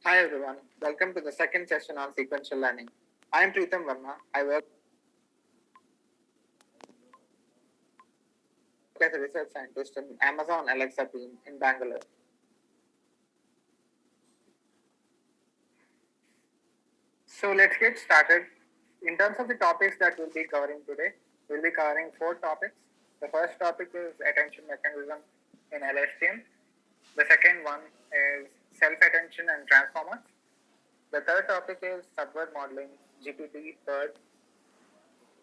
Hi everyone, welcome to the second session on sequential learning. I am Preetham Verma. I work as a research scientist in Amazon Alexa team in Bangalore. So let's get started. In terms of the topics that we'll be covering today, we'll be covering 4 topics. The first topic is attention mechanism in LSTM. The second one is self-attention and transformers. The third topic is subword modeling, GPT, third.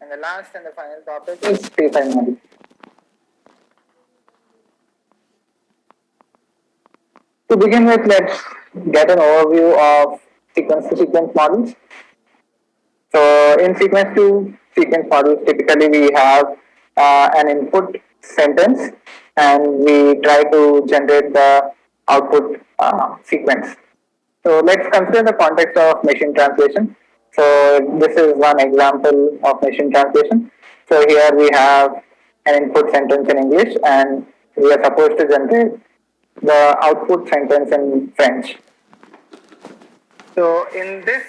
And the last and the final topic is P5 model. To begin with, let's get an overview of sequence-to-sequence models. So, in sequence-to-sequence models, typically we have an input sentence and we try to generate the output sequence. So, let's consider the context of machine translation. So, this is one example of machine translation. So, here we have an input sentence in English and we are supposed to generate the output sentence in French. So in this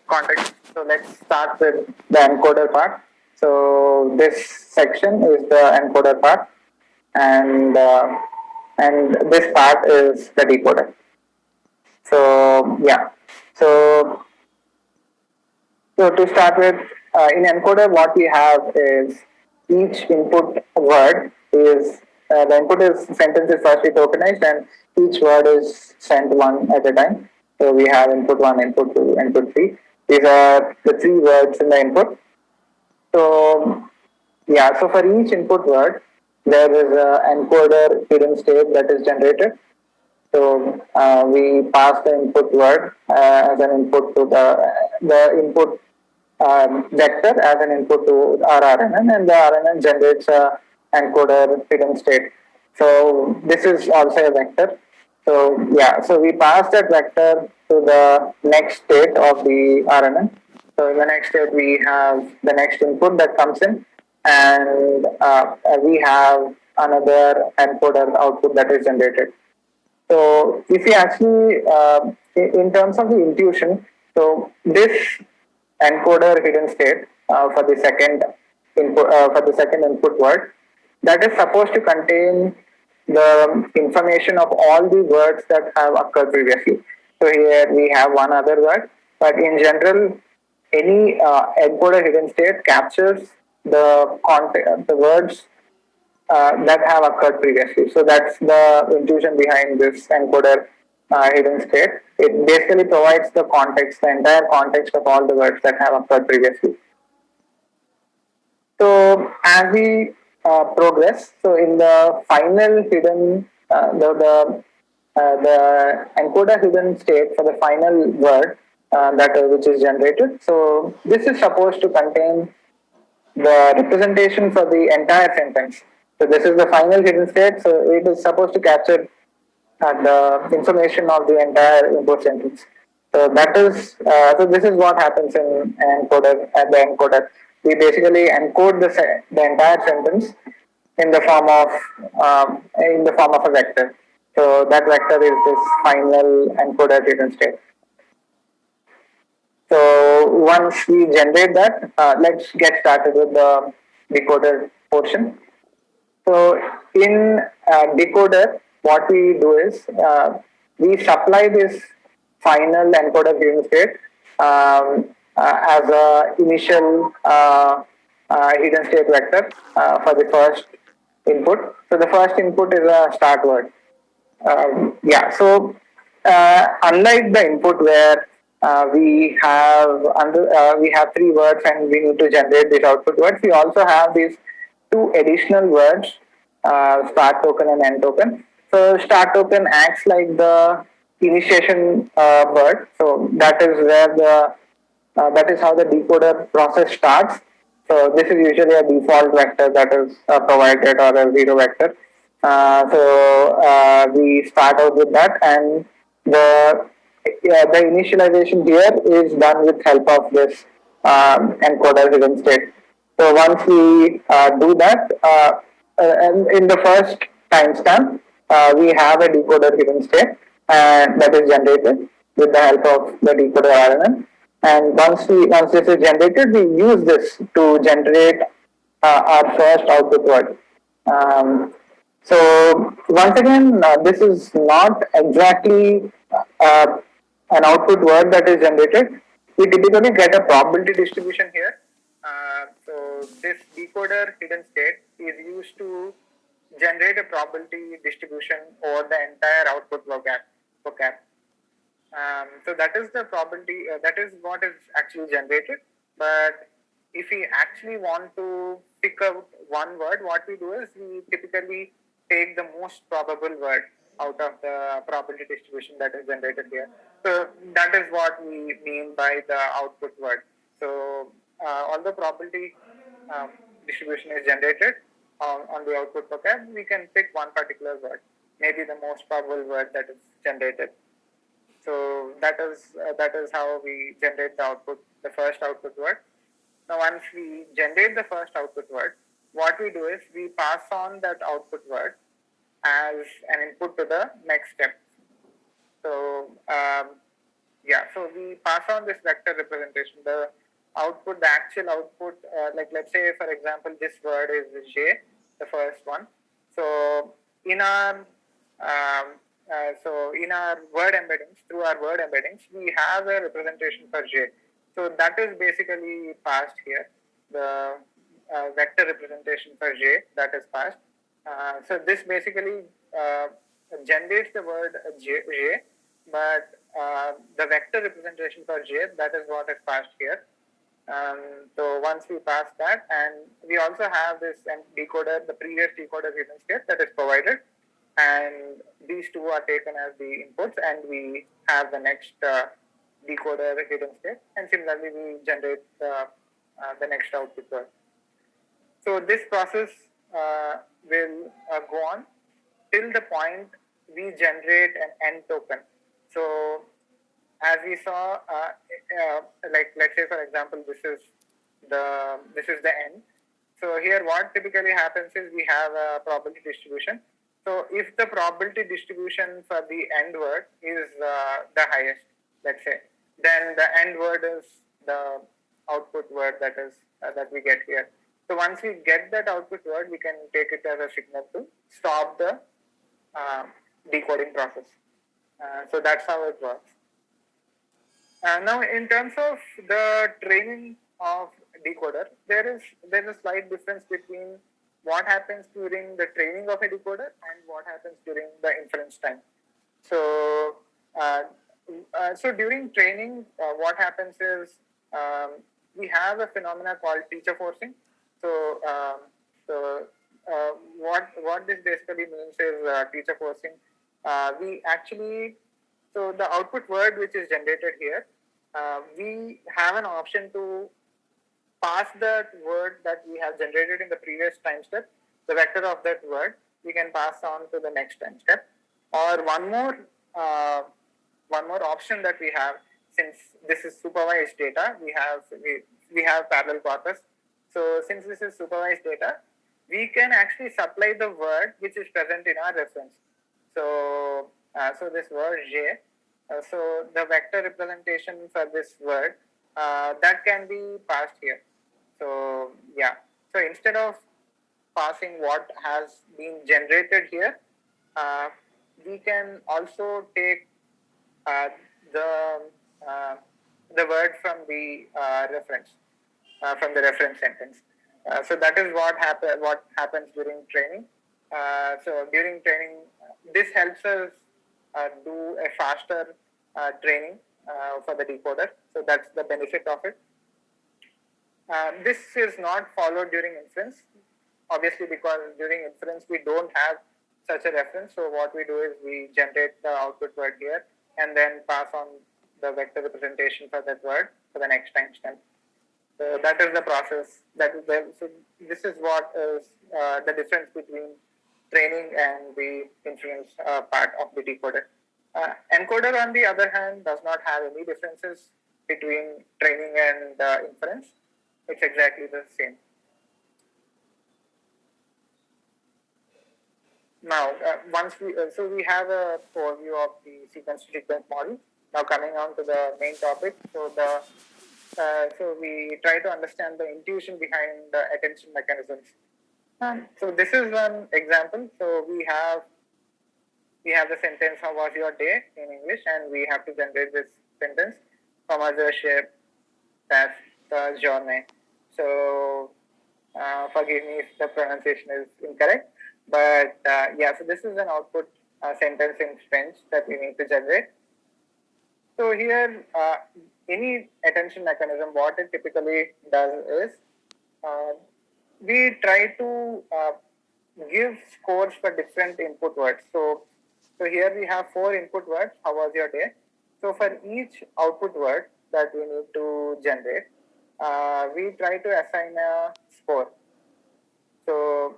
context, so let's start with the encoder part. So this section is the encoder part, and this part is the decoder. So yeah, so so to start with, in encoder, what we have is each input word is the input is sentence is firstly tokenized, and each word is sent one at a time. So we have input one, input two, input three. These are the 3 words in the input. So yeah, so for each input word, there is an encoder hidden state that is generated. So we pass the input word as an input to the input vector as an input to our RNN, and the RNN generates a encoder hidden state. So this is also a vector. So yeah, so we pass that vector to the next state of the RNN. So in the next state, we have the next input that comes in, and we have another encoder output that is generated. So if we actually, in terms of the intuition, so this encoder hidden state for the second input word, that is supposed to contain the information of all the words that have occurred previously. So here we have one other word, but in general, any encoder hidden state captures the words that have occurred previously. So that's the intuition behind this encoder hidden state. It basically provides the context, the entire context of all the words that have occurred previously. So as we progress, so in the final hidden, the encoder hidden state for the final word which is generated. So this is supposed to contain the representation for the entire sentence. So this is the final hidden state. So it is supposed to capture the information of the entire input sentence. So that is so this is what happens in encoder at the encoder. We basically encode the entire sentence in the form of a vector. So that vector is this final encoder hidden state. So once we generate that, let's get started with the decoder portion. So in decoder, what we do is we supply this final encoder hidden state as a initial hidden state vector for the first input. So the first input is a start word. Yeah, so unlike the input where we have 3 words and we need to generate these output words, we also have these 2 additional words, start token and end token. So start token acts like the initiation word. So that is where that is how the decoder process starts. So this is usually a default vector that is provided, or a 0 vector. We start out with that, and the initialization here is done with help of this encoder hidden state. So once we do that, and in the first timestamp, we have a decoder hidden state that is generated. with the help of the decoder RNN. And once this is generated, we use this to generate our first output word. So once again, this is not exactly an output word that is generated. We typically get a probability distribution here. So this decoder hidden state is used to generate a probability distribution over the entire output vocab. So that is the probability, that is what is actually generated. But if we actually want to pick out one word, what we do is we typically take the most probable word out of the probability distribution that is generated here. So that is what we mean by the output word. So all the probability distribution is generated on the output vocab, we can pick one particular word, maybe the most probable word that is generated. So that is how we generate the first output word. Now, once we generate the first output word, what we do is we pass on that output word as an input to the next step. So so we pass on this vector representation. The output, the actual output, like let's say for example, this word is J, the first one. So in our in our word embeddings, through our word embeddings, we have a representation for J. So that is basically passed here. The vector representation for J that is passed. So this basically generates the word J, but the vector representation for J, that is what is passed here. So once we pass that, and we also have this decoder, the previous decoder hidden state that is provided, and these two are taken as the inputs, and we have the next decoder hidden state, and similarly we generate the next output word. So this process will go on till the point we generate an N token. So as we saw, like let's say for example, this is the N. So here what typically happens is we have a probability distribution. So if the probability distribution for the end word is the highest, let's say, then the end word is the output word that we get here. So once we get that output word, we can take it as a signal to stop the decoding process. So that's how it works. Now, in terms of the training of decoder, there is a slight difference between what happens during the training of a decoder and what happens during the inference time. So, during training, what happens is we have a phenomena called teacher forcing. So, what this basically means is teacher forcing. We actually So the output word which is generated here, we have an option to pass that word that we have generated in the previous time step, the vector of that word, we can pass on to the next time step. Or one more option that we have, since this is supervised data, we have parallel corpus. So since this is supervised data, we can actually supply the word which is present in our reference. So this word J, so the vector representation for this word that can be passed here. So so instead of passing what has been generated here, we can also take the word from the reference, from the reference sentence. So that is what happens during training. So during training, this helps us do a faster training for the decoder. So that's the benefit of it. This is not followed during inference, obviously, because during inference we don't have such a reference. So what we do is we generate the output word here and then pass on the vector representation for that word for the next time step. So that is the process. So this is what is the difference between training and the inference part of the decoder. Encoder, on the other hand, does not have any differences between training and inference. It's exactly the same. Now, once we have a overview of the sequence-to-sequence model. Now coming on to the main topic. So we try to understand the intuition behind the attention mechanisms. So this is one example. So we have the sentence "How was your day?" in English, and we have to generate this sentence from a shape that's the journey. So forgive me if the pronunciation is incorrect, but yeah. So this is an output sentence in French that we need to generate. So here, any attention mechanism, what it typically does is uh, we try to give scores for different input words. So here we have 4 input words. How was your day? So for each output word that we need to generate, we try to assign a score. So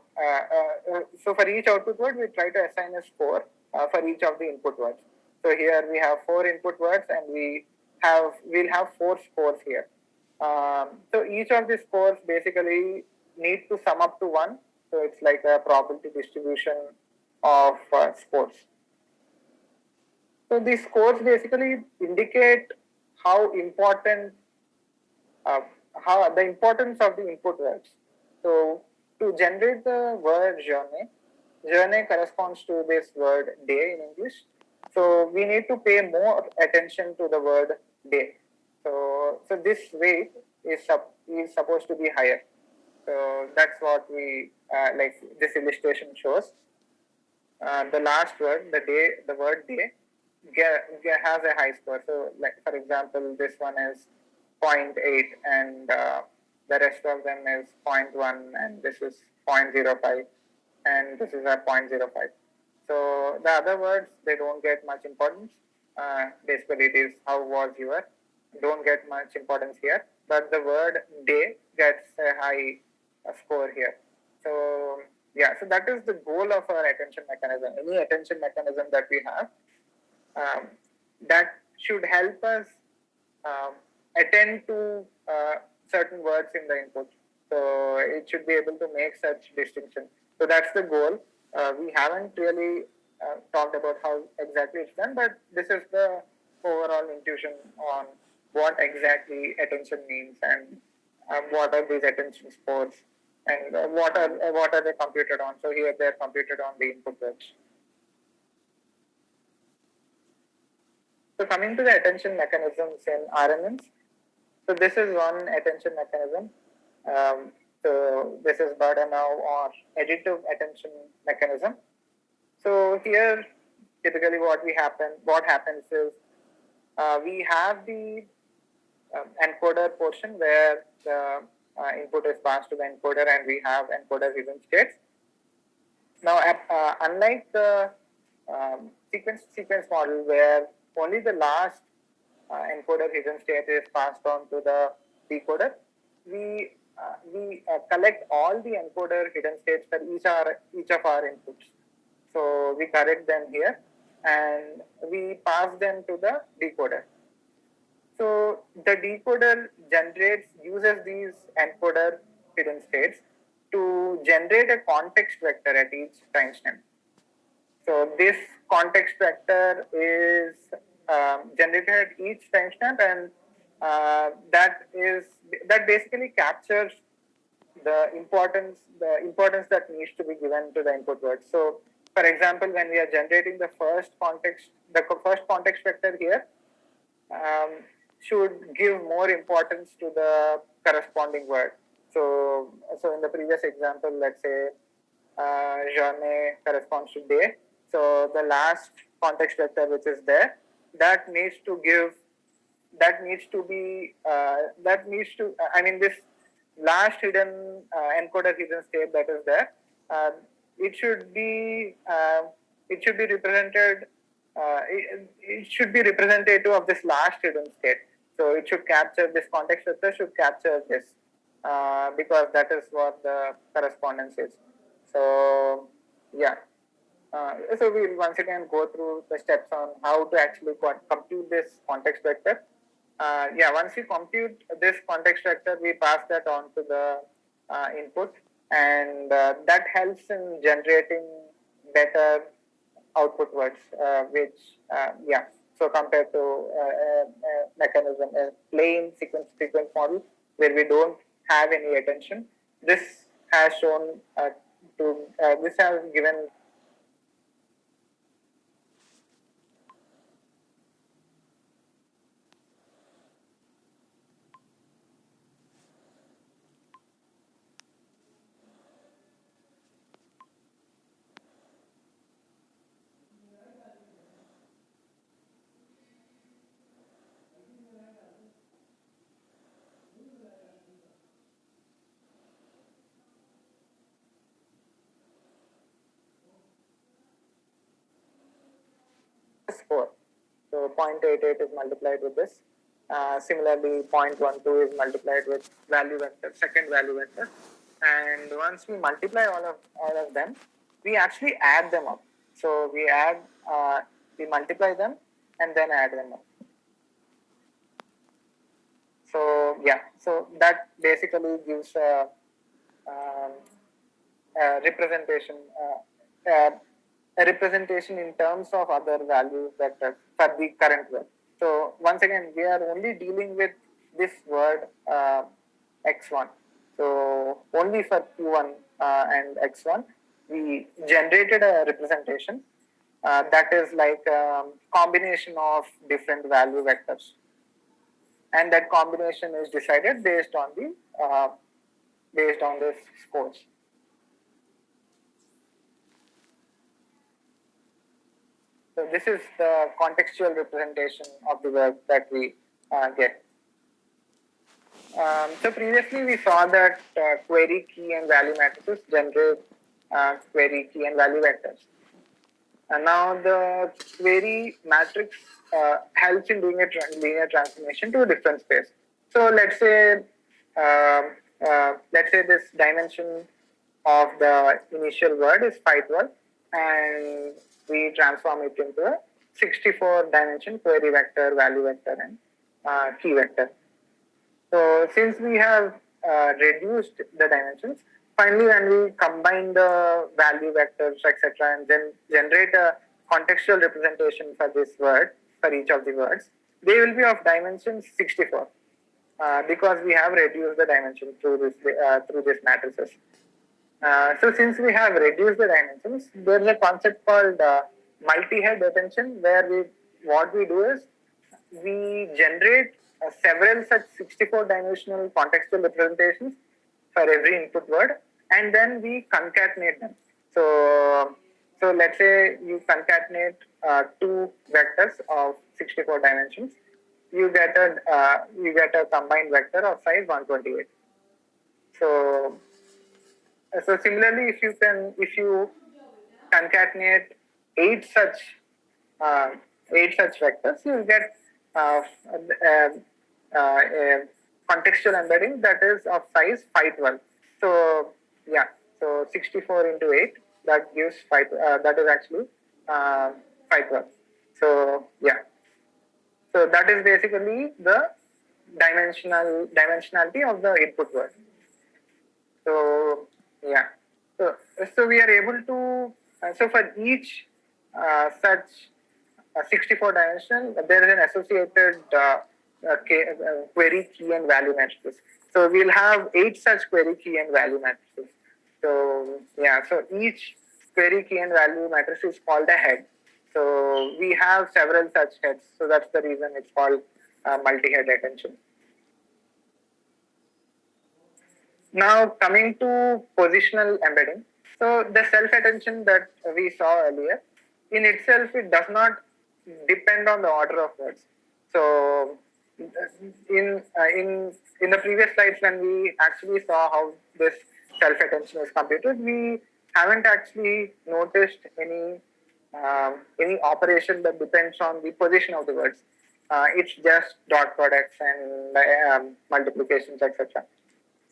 for each output word, we try to assign a score for each of the input words. So here we have 4 input words, and we'll have 4 scores here. So each of the scores basically need to sum up to 1. So it's like a probability distribution of scores. So these scores basically indicate how important uh, how the importance of the input words. So to generate the word journey corresponds to this word day in English. So we need to pay more attention to the word day. So this weight is supposed to be higher. So that's what we like this illustration shows. The last word, the word day, has a high score. So, like for example, this one is 0.8, and the rest of them is 0.1, and this is 0.05, and this is a 0.05. So the other words, they don't get much importance. Basically, it is how was your, don't get much importance here. But the word day gets a high score here. So yeah, so that is the goal of our attention mechanism. Any attention mechanism that we have, that should help us um, attend to certain words in the input. So it should be able to make such distinction. So that's the goal. We haven't really talked about how exactly it's done, but this is the overall intuition on what exactly attention means, and what are these attention scores, and what are they computed on. So here they're computed on the input words. So coming to the attention mechanisms in RNNs, so this is one attention mechanism. So this is Bahdanov or additive attention mechanism. So here, typically what happens is we have the encoder portion where the input is passed to the encoder, and we have encoder hidden states. Now, unlike the sequence model where only the last encoder hidden state is passed on to the decoder, we collect all the encoder hidden states for each of our inputs. So we correct them here, and we pass them to the decoder. So the decoder uses these encoder hidden states to generate a context vector at each timestamp. So this context vector is generated at each timestamp, and that basically captures the importance that needs to be given to the input word. So, for example, when we are generating the first context vector here should give more importance to the corresponding word. So in the previous example, let's say journée corresponds to day. So the last context vector which is there, that needs to be this last encoder hidden state that is there, it should be represented. It should be representative of this last hidden state. So it should capture this context vector should capture this because that is what the correspondence is. So yeah. So we'll once again go through the steps on how to actually compute this context vector. Once we compute this context vector, we pass that on to the input, and that helps in generating better output words. So compared to a mechanism, a plain sequence model where we don't have any attention, this has shown this has given score. So 0.88 is multiplied with this. Similarly, 0.12 is multiplied with value vector, second value vector. And once we multiply all of them, we actually add them up. So we multiply them and then add them up. So yeah, so that basically gives um, a representation. A representation in terms of other value vectors for the current word. So once again, we are only dealing with this word x1. So only for q1 and x1, we generated a representation that is like a combination of different value vectors, and that combination is decided based on this scores. So this is the contextual representation of the work that we get. So previously we saw that query key and value matrices generate query key and value vectors. And now the query matrix helps in doing a linear transformation to a different space. So let's say this dimension of the initial word is 512, and we transform it into a 64 dimension query vector, value vector, and key vector. So since we have reduced the dimensions, finally when we combine the value vectors, etc., and then generate a contextual representation for this word, for each of the words, they will be of dimension 64 because we have reduced the dimension through this matrices. So since we have reduced the dimensions, there is a concept called multi-head attention, where what we do is we generate several such 64 dimensional contextual representations for every input word, and then we concatenate them. So let's say you concatenate two vectors of 64 dimensions, you get a combined vector of size 128. So similarly, if you concatenate eight such vectors, you get a contextual embedding that is of size 512. So yeah, so 64 into 8, that gives 5. That is actually 512. So yeah, so that is basically the dimensionality of the input word. So yeah, so we are able to so for each such 64 dimension, there is an associated query key and value matrices. So we'll have 8 such query key and value matrices. So yeah, so each query key and value matrix is called a head. So we have several such heads. So that's the reason it's called multi-head attention. Now coming to positional embedding. So the self-attention that we saw earlier, in itself it does not depend on the order of words. So in the previous slides, when we actually saw how this self-attention is computed, we haven't actually noticed any operation that depends on the position of the words. It's just dot products and multiplications, etc.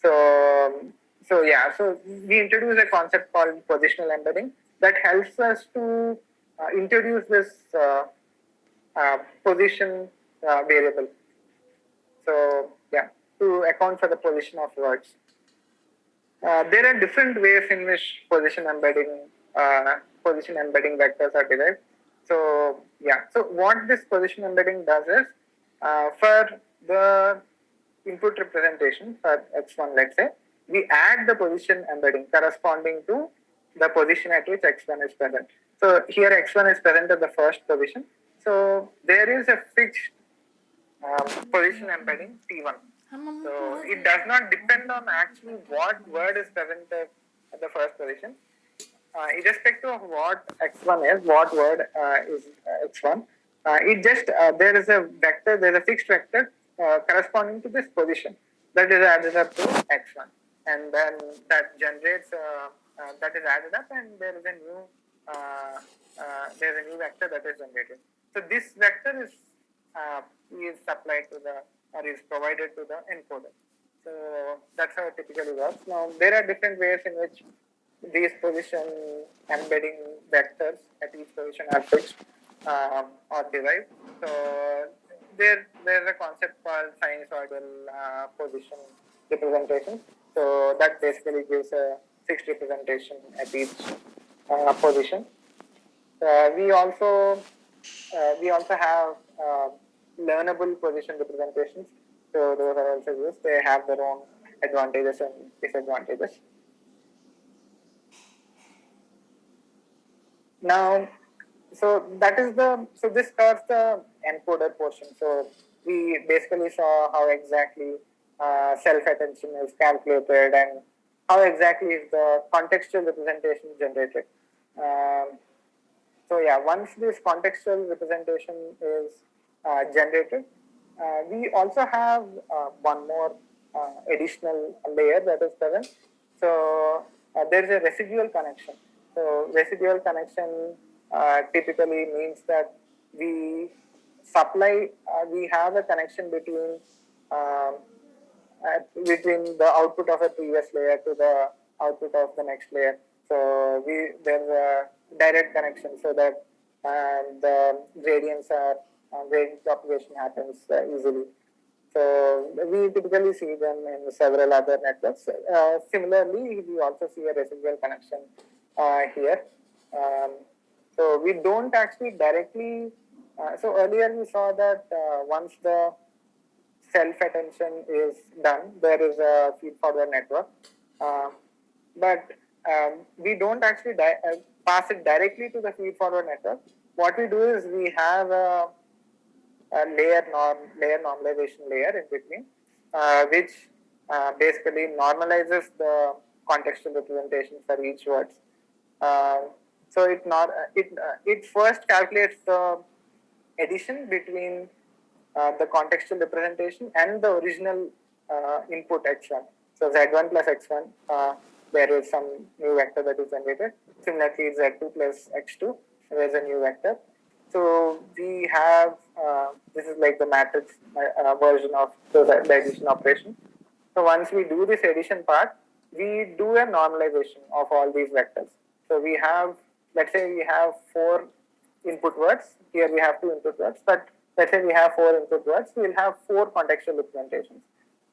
So yeah, so we introduce a concept called positional embedding that helps us to introduce this position variable. So yeah, to account for the position of words. There are different ways in which position embedding vectors are derived. So yeah, so what this position embedding does is, for the input representation for x1, let's say, we add the position embedding corresponding to the position at which x1 is present. So here x1 is present at the first position. So there is a fixed position embedding t1. So it does not depend on actually what word is present at the first position. Irrespective of what x1 is, what word is x1, it just there is a vector, there is a fixed vector corresponding to this position that is added up to x1, and then that generates that is added up, and there is a new vector that is generated. So this vector is supplied to the, or is provided to the encoder. So that's how it typically works. Now there are different ways in which these position embedding vectors at each position are fixed or derived. So there's a concept called sinusoidal position representation. So that basically gives a fixed representation at each position. We also have learnable position representations. So those are also used. They have their own advantages and disadvantages. Now, so this covers the encoder portion. So we basically saw how exactly self-attention is calculated and how exactly is the contextual representation generated. So yeah, once this contextual representation is generated, we also have one more additional layer that is present. So there is a residual connection. So residual connection typically means that we have a connection between the output of a previous layer to the output of the next layer. So there's a direct connection so that the gradient propagation happens easily. So we typically see them in several other networks. Similarly, we also see a residual connection here. So we don't actually directly. So earlier we saw that once the self-attention is done, there is a feed-forward network. But we don't actually pass it directly to the feed-forward network. What we do is we have a layer normalization layer in between, which basically normalizes the contextual representation for each word. So it first calculates the addition between the contextual representation and the original input x1. So z1 plus x1, there is some new vector that is generated. Similarly, z2 plus x2, there is a new vector. So we have, this is like the matrix version of the addition operation. So once we do this addition part, we do a normalization of all these vectors. So we have, let's say we have 4 input words. Here we have 2 input words, but let's say we have 4 input words, we will have 4 contextual representations.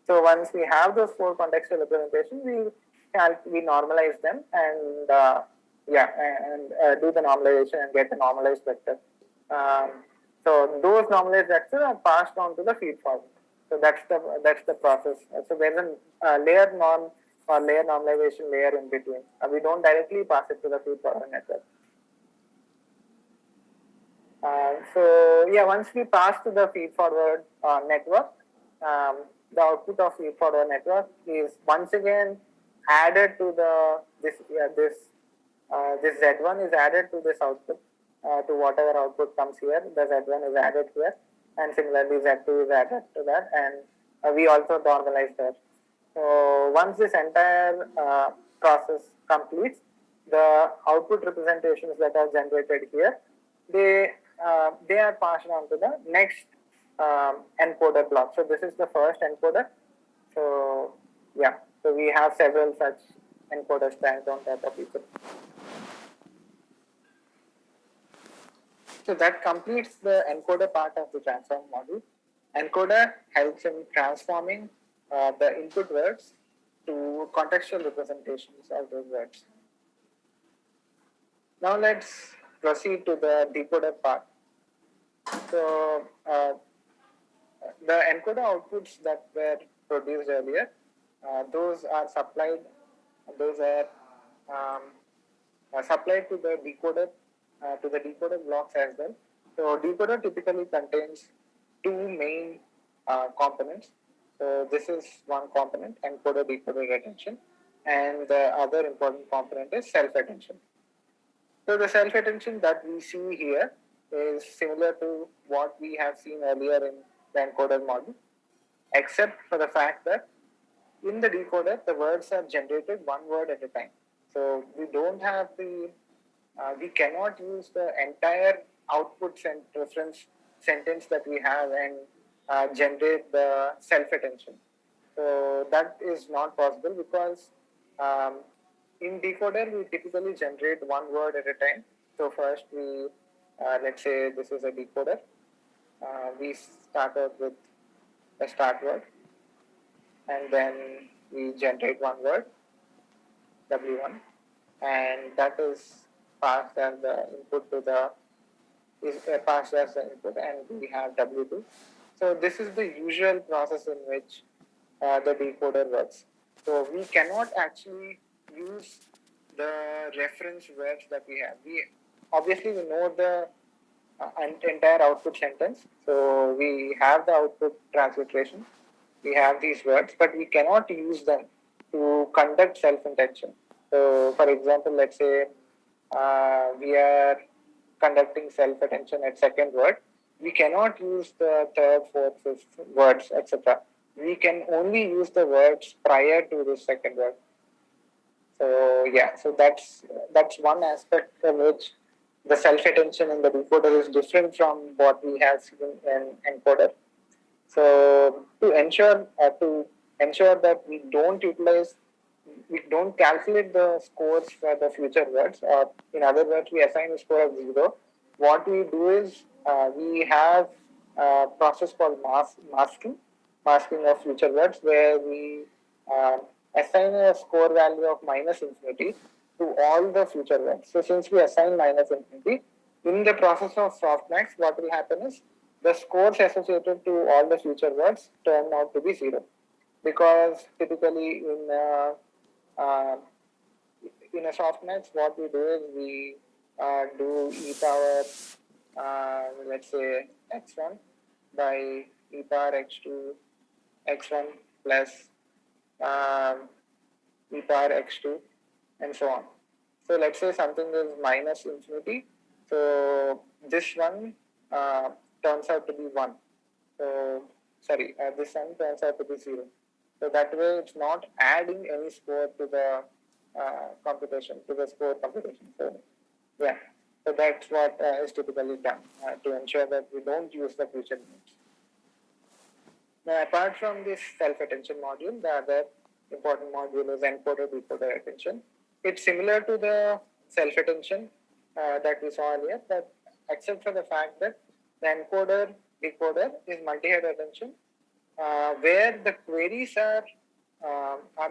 So once we have those 4 contextual representations, we normalize them and do the normalization and get the normalized vector. So those normalized vectors are passed on to the feed forward. So that's the process. So there's a layer norm or layer normalization layer in between. We don't directly pass it to the feed forward network. So yeah, once we pass to the feed forward network, the output of feed forward network is once again added to this Z1 is added to this output, to whatever output comes here. The Z1 is added here, and similarly Z2 is added to that, and we also normalize that. So once this entire process completes, the output representations that are generated here, they are passed on to the next encoder block. So this is the first encoder. So yeah, so we have several such encoder stands on top of each other. So that completes the encoder part of the transform module. Encoder helps in transforming the input words to contextual representations of those words. Now let's proceed to the decoder part. So the encoder outputs that were produced earlier, those are supplied. Those are supplied to the decoder blocks as well. So decoder typically contains two main components. So this is one component, encoder decoder attention, and the other important component is self attention. So the self attention that we see here is similar to what we have seen earlier in the encoder model, except for the fact that in the decoder, the words are generated one word at a time. So we don't have we cannot use the entire outputs and reference sentence that we have and generate the self attention. So that is not possible because um, in decoder we typically generate one word at a time. So first we let's say this is a decoder. We start out with a start word, and then we generate one word, W1, and that is passed as the input to the is passed as the input, and we have W2. So this is the usual process in which the decoder works. So we cannot actually use the reference words that we have. We obviously we know the entire output sentence. So we have the output transliteration. We have these words, but we cannot use them to conduct self-intention. So, for example, let's say we are conducting self-attention at second word. We cannot use the third, fourth, fifth words, etc. We can only use the words prior to the second word. So yeah, so that's one aspect in which the self-attention in the decoder is different from what we have seen in encoder. So to ensure that we don't calculate the scores for the future words, or in other words, we assign a score of 0. What we do is we have a process called masking of future words, where we uh, assign a score value of minus infinity to all the future words. So since we assign minus infinity, in the process of softmax, what will happen is the scores associated to all the future words turn out to be 0, because typically uh, in a softmax, what we do is we do e power let's say x1 by e power x2 x1 plus um, e power x2 and so on. So let's say something is minus infinity. So this one turns out to be 1. So sorry, this one turns out to be 0. So that way it's not adding any score to the computation, to the score computation. So yeah, so that's what is typically done to ensure that we don't use the future limits. Now, apart from this self-attention module, the other important module is encoder-decoder attention. It's similar to the self-attention that we saw earlier, but except for the fact that the encoder-decoder is multi-head attention, where the queries are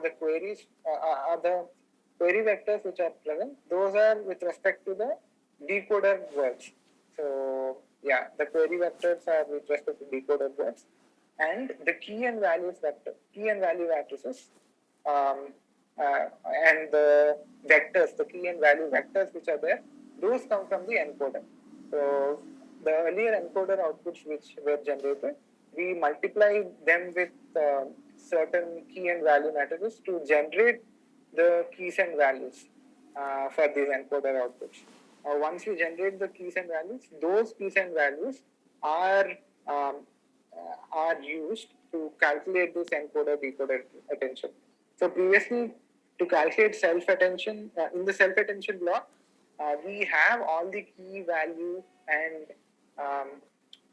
the queries are the query vectors which are present. Those are with respect to the decoder words. So yeah, the query vectors are with respect to decoder words, and the key and value matrices, um, and the vectors, the key and value vectors which are there, those come from the encoder. So the earlier encoder outputs which were generated, we multiply them with certain key and value matrices to generate the keys and values for these encoder outputs. Once you generate the keys and values, those keys and values are um, are used to calculate this encoder decoder attention. So previously, to calculate self attention in the self attention block, we have all the key value and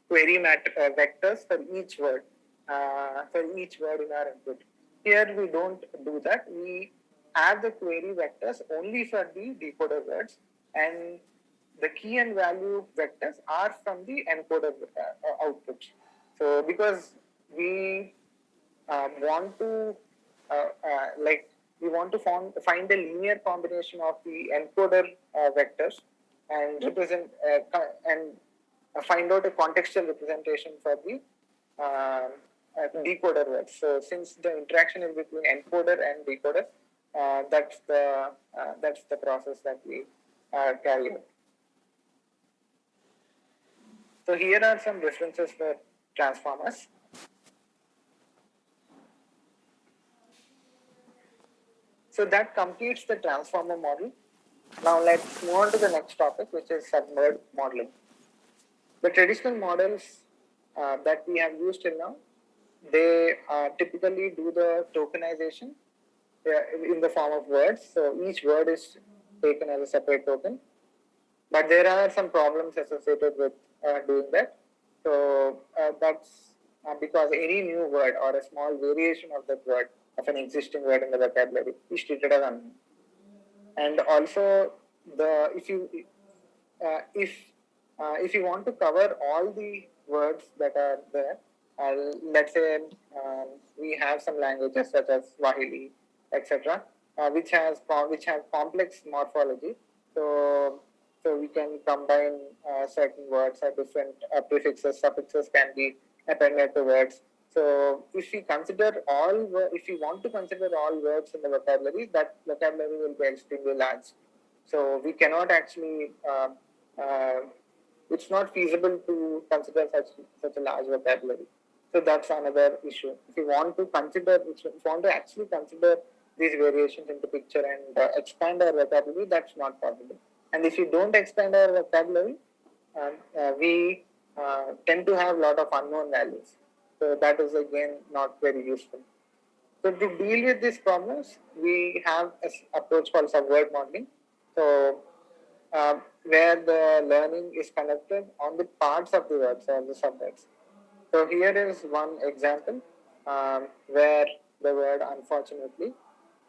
query vectors for each word in our input. Here we don't do that. We have the query vectors only for the decoder words, and the key and value vectors are from the encoder outputs. So because we want to like we want to find a linear combination of the encoder vectors and represent and find out a contextual representation for the decoder words. So since the interaction is between encoder and decoder, that's the process that we carry out. So here are some references for transformers. So that completes the transformer model. Now let's move on to the next topic, which is subword modeling. The traditional models that we have used till now, they typically do the tokenization in the form of words. So each word is taken as a separate token. But there are some problems associated with doing that. So that's because any new word or a small variation of that word, of an existing word in the vocabulary, is treated as unknown. And also, if you want to cover all the words that are there, let's say we have some languages such as Swahili, etc., which have complex morphology. So we can combine certain words or different prefixes, suffixes can be appended to words. So if we want to consider all words in the vocabulary, that vocabulary will be extremely large. So we cannot actually. It's not feasible to consider such a large vocabulary. So that's another issue. If you want to actually consider these variations into picture and expand our vocabulary, that's not possible. And if you don't expand our vocabulary, we tend to have a lot of unknown values. So that is again not very useful. So to deal with these problems, we have an approach called subword modeling. So where the learning is conducted on the parts of the words or the subwords. So here is one example where the word unfortunately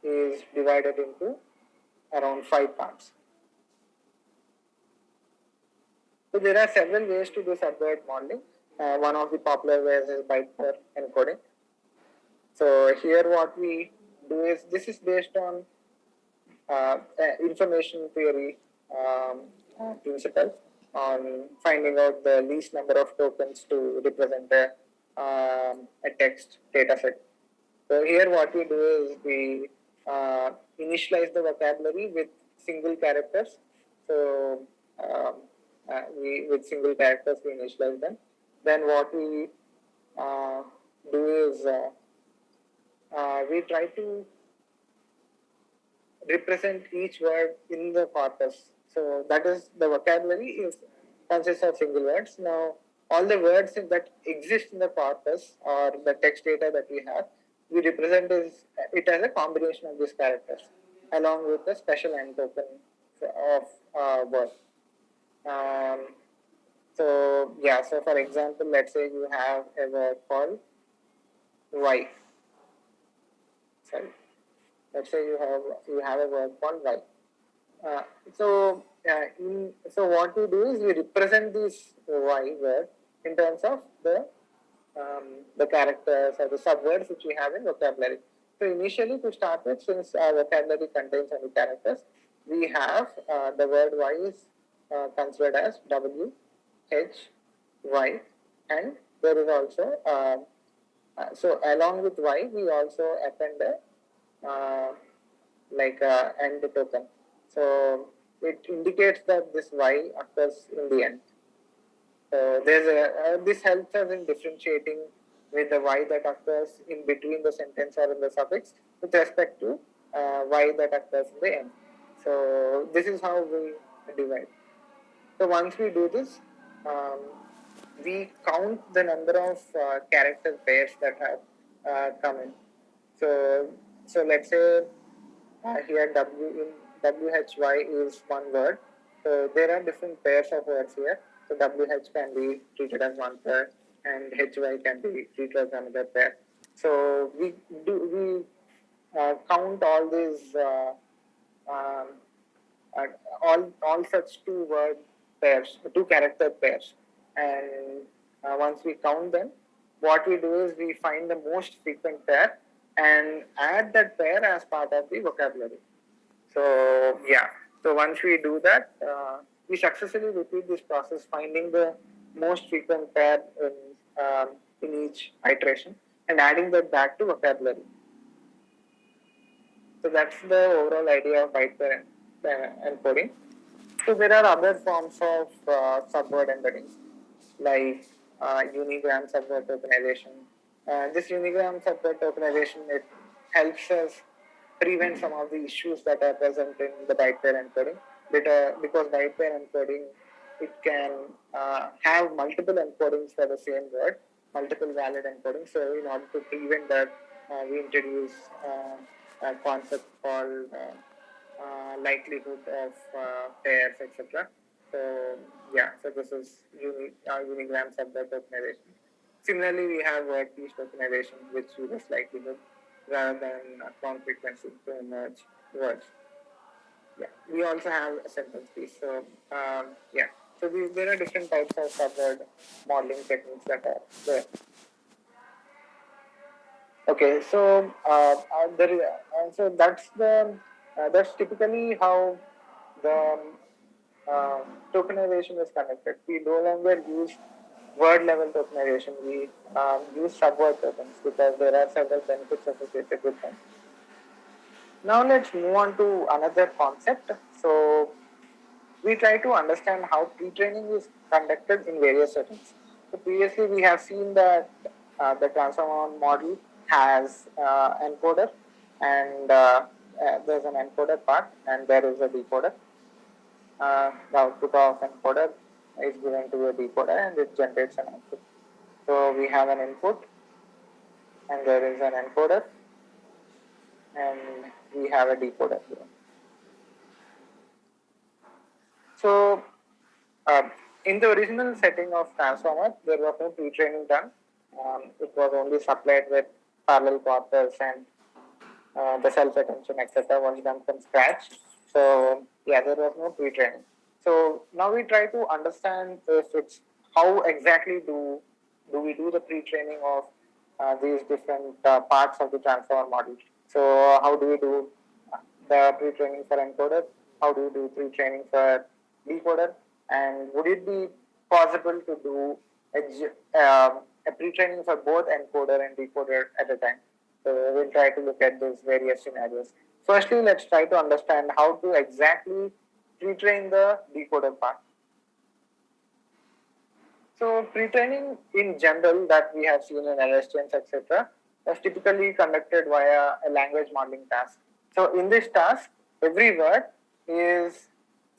is divided into around 5 parts. So there are several ways to do subword modeling. One of the popular ways is byte code encoding. So here what we do is, this is based on information theory principle on finding out the least number of tokens to represent a text data set. So here what we do is we initialize the vocabulary with single characters. So with single characters we initialize them. Then what we do is we try to represent each word in the corpus. So that is, the vocabulary consists of single words. Now all the words that exist in the corpus or the text data that we have, we represent it as a combination of these characters along with the special end token of word. So for example, let's say you have a word called Y. Sorry. Let's say you have a word called Y. So what we do is we represent this Y word in terms of the characters or the subwords which we have in vocabulary. So initially, to start with, since our vocabulary contains only characters, we have the word Y is considered as W, H, Y, and there is also so along with Y we also append a end token. So it indicates that this Y occurs in the end. So this helps us in differentiating with the Y that occurs in between the sentence or in the suffix with respect to Y that occurs in the end. So this is how we divide. So once we do this, we count the number of character pairs that have come in. So let's say here WHY is one word. So there are different pairs of words here. So WH can be treated as one pair and HY can be treated as another pair. So we count all these all such two word pairs, two character pairs, and once we count them, what we do is we find the most frequent pair and add that pair as part of the vocabulary. So once we do that, we successfully repeat this process, finding the most frequent pair in each iteration and adding that back to vocabulary. So that's the overall idea of byte pair encoding. So there are other forms of subword embeddings like unigram subword tokenization. This unigram subword tokenization, it helps us prevent some of the issues that are present in the byte pair encoding. Because byte pair encoding, it can have multiple encodings for the same word, multiple valid encodings. So in order to prevent that, we introduce a concept called likelihood of pairs, etc. So yeah, so this is unigram subword tokenization. Similarly, we have word piece tokenization, which uses likelihood rather than count frequency to merge words. Yeah, we also have a sentence piece. So yeah, so there are different types of subword modeling techniques that are there. Okay, so so that's typically how the tokenization is conducted. We no longer use word level tokenization. We use subword tokens because there are several benefits associated with them. Now let's move on to another concept. So we try to understand how pre-training is conducted in various settings. So previously we have seen that the transformer model has encoder and there's an encoder part and there is a decoder. The output of encoder is given to a decoder and it generates an output. So we have an input and there is an encoder and we have a decoder here. So in the original setting of transformer, there was no pre-training done. It was only supplied with parallel corpus and the self-attention, etc. was done from scratch. So yeah, there was no pre-training. So now we try to understand if it's how exactly do we do the pre-training of these different parts of the transformer model. So how do we do the pre-training for encoder? How do we do pre-training for decoder? And would it be possible to do a pre-training for both encoder and decoder at a time? So we'll try to look at those various scenarios. Firstly, let's try to understand how to exactly pre-train the decoder part. So pre-training in general that we have seen in LSTMs, etc., is typically conducted via a language modeling task. So in this task, every word is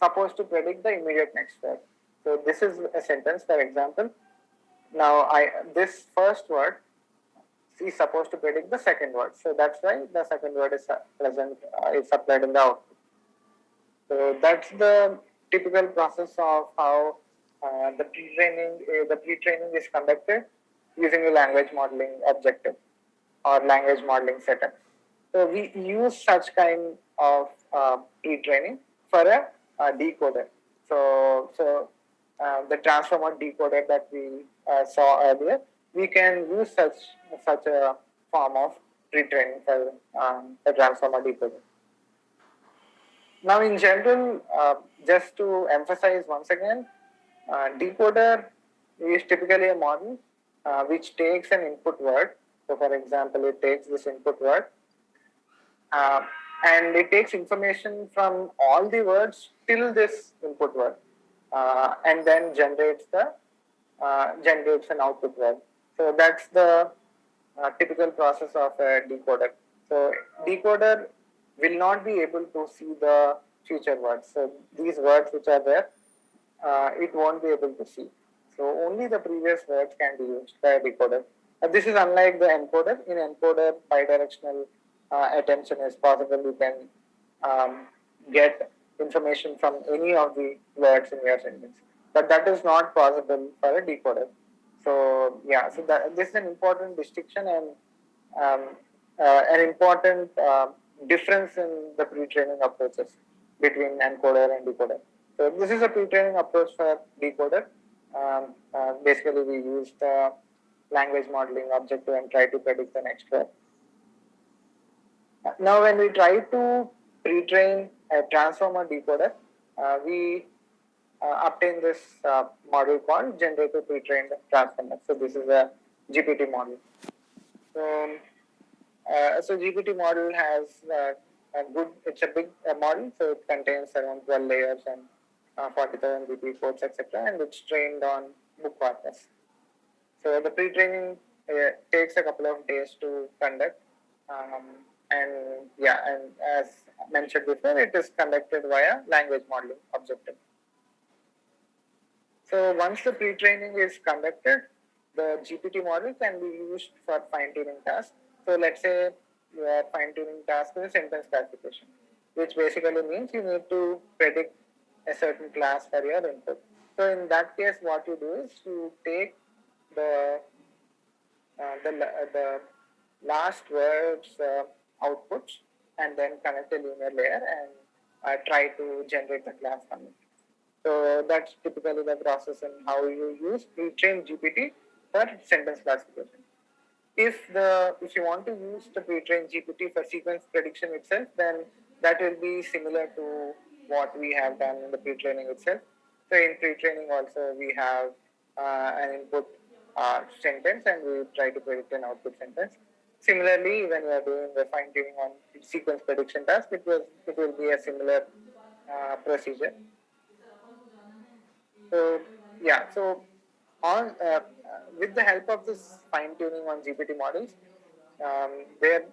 supposed to predict the immediate next word. So this is a sentence, for example. Now this first word is supposed to predict the second word. So that's why the second word is present, is supplied in the output. So that's the typical process of how the pre-training is conducted using a language modeling objective or language modeling setup. So we use such kind of pre-training for a decoder. So the transformer decoder that we saw earlier, we can use such a form of pre-training for the transformer decoder. Now, in general, just to emphasize once again, decoder is typically a model which takes an input word. So, for example, it takes this input word uh, and it takes information from all the words till this input word and then generates an output word. So that's the typical process of a decoder. So decoder will not be able to see the future words. So these words which are there, it won't be able to see. So only the previous words can be used by a decoder. This is unlike the encoder. In encoder, bidirectional attention is possible. You can get information from any of the words in your sentence, but that is not possible for a decoder. So yeah, so this is an important distinction and an important difference in the pre-training approaches between encoder and decoder. So this is a pre-training approach for decoder. Basically, we use the language modeling objective and try to predict the next word. Now, when we try to pre-train a transformer decoder, we obtain this model called generative pre-trained transformer. So this is a GPT model. So, so GPT model has a good, it's a big model, so it contains around 12 layers and 40,000 GPU codes, etc. And it's trained on book corpus. So the pre-training takes a couple of days to conduct. And yeah, and as mentioned before, it is conducted via language modeling objective. So once the pre-training is conducted, the GPT model can be used for fine-tuning tasks. So let's say your fine-tuning task is sentence classification, which basically means you need to predict a certain class for your input. So in that case, what you do is you take the the last words outputs and then connect a linear layer and try to generate the class from it. So that's typically the process and how you use pre-trained GPT for sentence classification. If you want to use the pre-trained GPT for sequence prediction itself, then that will be similar to what we have done in the pre-training itself. So in pre-training also we have an input sentence and we try to predict an output sentence. Similarly, when we are doing the fine-tuning on sequence prediction task, it will be a similar procedure. So yeah, so on with the help of this fine tuning on GPT models, there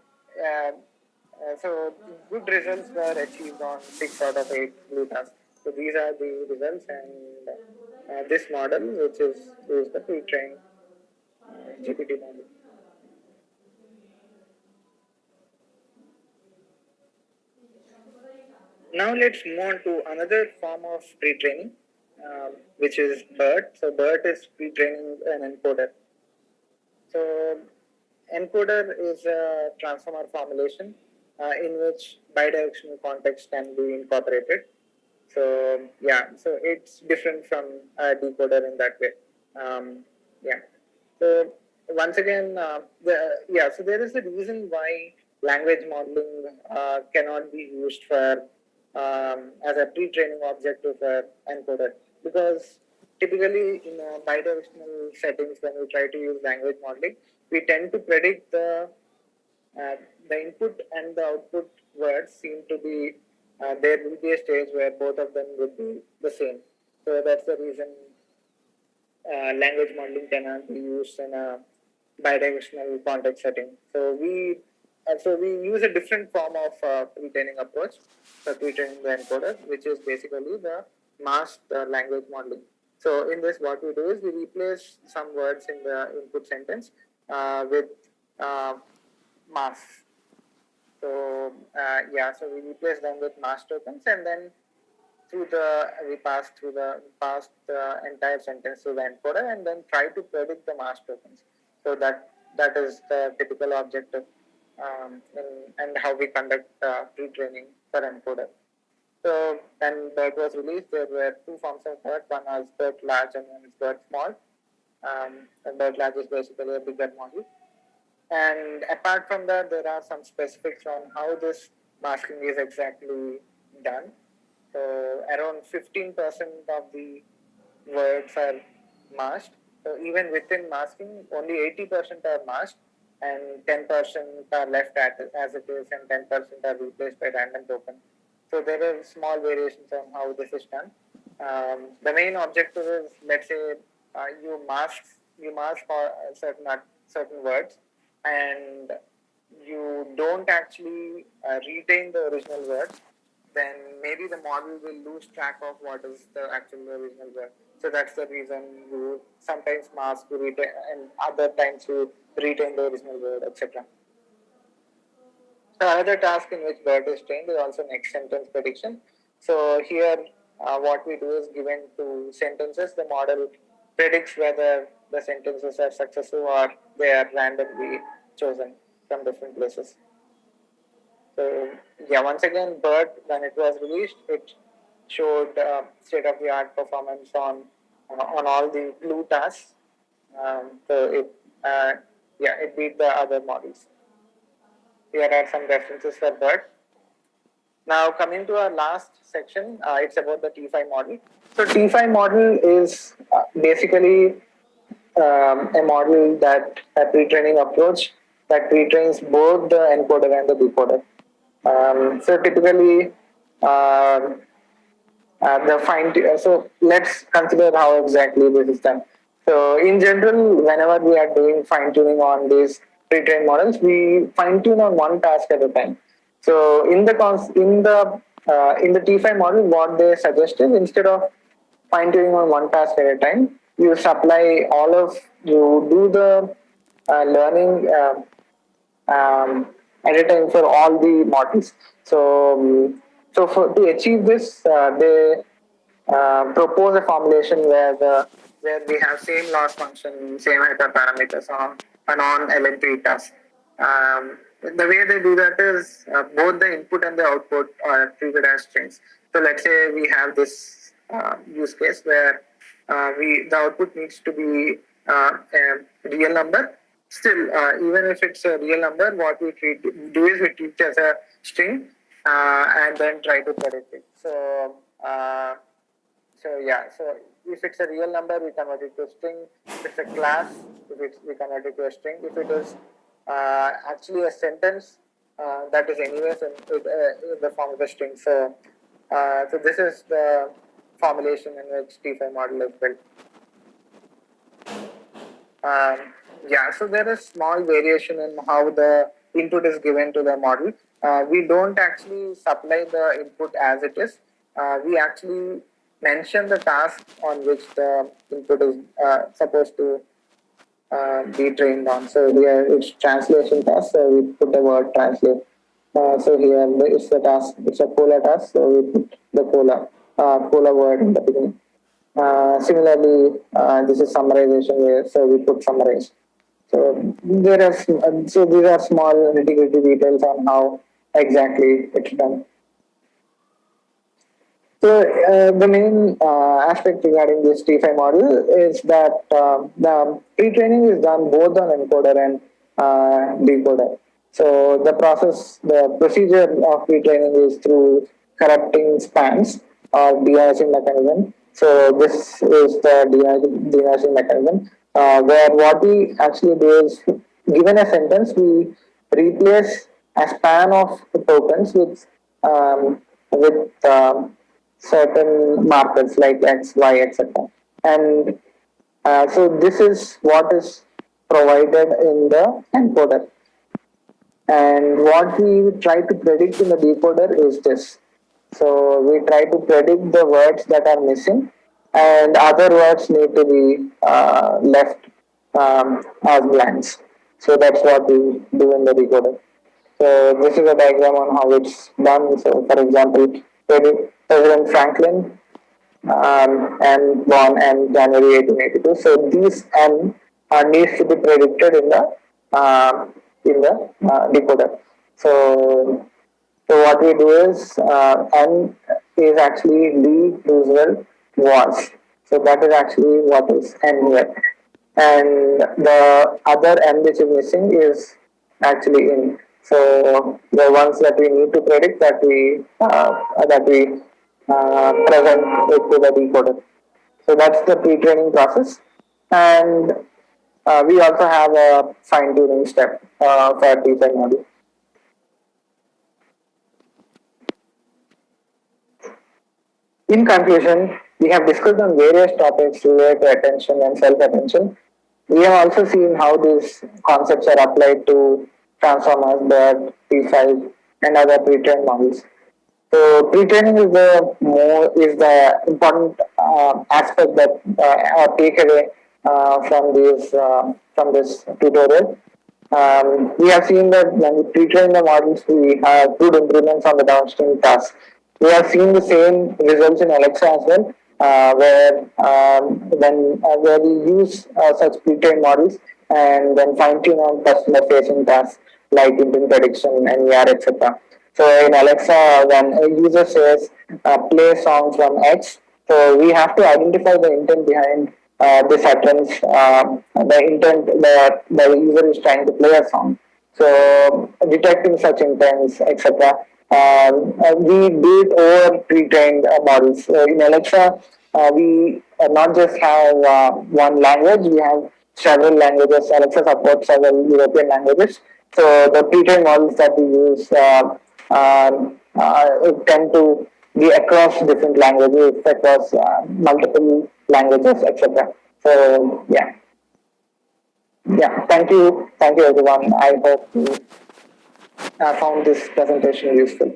so good results were achieved on 6 out of 8 blue tasks. So these are the results, and this model, which is the pre-trained GPT model. Now let's move on to another form of pre-training, which is BERT. So BERT is pre-training an encoder. So encoder is a transformer formulation in which bidirectional context can be incorporated. So yeah, so it's different from a decoder in that way. Yeah. So once again, so there is a reason why language modeling cannot be used for as a pre-training objective for encoder, because typically in bidirectional settings when we try to use language modeling, we tend to predict uh, the input and the output words seem to be there will be a stage where both of them would be the same. So that's the reason language modeling cannot be used in a bidirectional context setting. So we use a different form of pre-training approach for pre-training the encoder, which is basically the masked language modeling. So in this, what we do is we replace some words in the input sentence with uh, masks. So we replace them with mask tokens, and then we pass the entire sentence to the encoder, and then try to predict the mask tokens. So that is the typical objective, and how we conduct pre-training for encoder. So when BERT was released, there were two forms of BERT. One was BERT large and one is BERT small. And BERT large is basically a bigger model. And apart from that, there are some specifics on how this masking is exactly done. So around 15% of the words are masked. So even within masking, only 80% are masked, and 10% are left as it is, and 10% are replaced by random token. So there are small variations on how this is done. The main objective is, let's say, you mask for certain words, and you don't actually retain the original word, then maybe the model will lose track of what is the actual original word. So that's the reason you sometimes mask to retain, and other times you retain the original word, etc. So another task in which BERT is trained is also next sentence prediction. So here, what we do is, given two sentences, the model predicts whether the sentences are successive or they are randomly chosen from different places. So yeah, once again, BERT, when it was released, it showed state-of-the-art performance on all the blue tasks. Uh, it beat the other models. Here are some references for BERT. Now coming to our last section, it's about the T5 model. So T5 model is basically a model that a pre-training approach that pre-trains both the encoder and the decoder. So typically, uh, the fine. So let's consider how exactly this is done. So in general, whenever we are doing fine tuning on these pre-trained models, we fine tune on one task at a time. So in the T5 model, what they suggested, instead of fine tuning on one task at a time, you do the learning at a time for all the models. So to achieve this, they propose a formulation where we have same loss function, same hyperparameters on LN3 task. The way they do that is both the input and the output are treated as strings. So let's say we have this use case where the output needs to be a real number. Still, even if it's a real number, what we do is we treat it as a string and then try to predict it. So if it's a real number, we convert it to a string. If it's a class, we convert it to a string. If it is actually a sentence, that is anyways in the form of a string. So this is the formulation in which T5 model is built. So there is small variation in how the input is given to the model. We don't actually supply the input as it is. We actually mention the task on which the input is supposed to be trained on. So here it's translation task, so we put the word translate. So here it's the task, it's a polar task, so we put the polar word in the beginning. Similarly, this is summarization where so we put summarize. So these are small nitty-gritty details on how exactly it's done. So the main aspect regarding this T5 model is that the pre-training is done both on encoder and decoder. So the procedure of pre-training is through corrupting spans or de-noising mechanism. So this is the de-noising mechanism where what we actually do is, given a sentence, we replace a span of tokens with certain markers like X, Y, etc. And so this is what is provided in the encoder. And what we try to predict in the decoder is this. So we try to predict the words that are missing, and other words need to be left as blanks. So that's what we do in the decoder. So this is a diagram on how it's done. So for example, President Franklin and born in January 1882. So these N needs to be predicted in the decoder. So so what we do is N is actually Lee Roosevelt was. So that is actually what is N here. And the other N which is missing is actually in. So the ones that we need to predict that we present it to the decoder. So that's the pre-training process. And we also have a fine-tuning step for T5 model. In conclusion, we have discussed on various topics related to attention and self-attention. We have also seen how these concepts are applied to transformers, BERT, T5, and other pre-trained models. So pre-training is the important aspect that or takeaway from this tutorial. We have seen that when we pre-train the models, we have good improvements on the downstream tasks. We have seen the same results in Alexa as well, where we use such pre-trained models and then fine-tune on customer-facing tasks like intent prediction, NER, etc. So in Alexa, when a user says play song from X, so we have to identify the intent behind this utterance, the intent that the user is trying to play a song. So detecting such intents, etc., we build over pre-trained models. In Alexa, we not just have one language, we have several languages. Alexa supports several European languages. So the pre-trained models that we use tend to be across different languages, across multiple languages, etc. So yeah. Thank you everyone. I hope you found this presentation useful.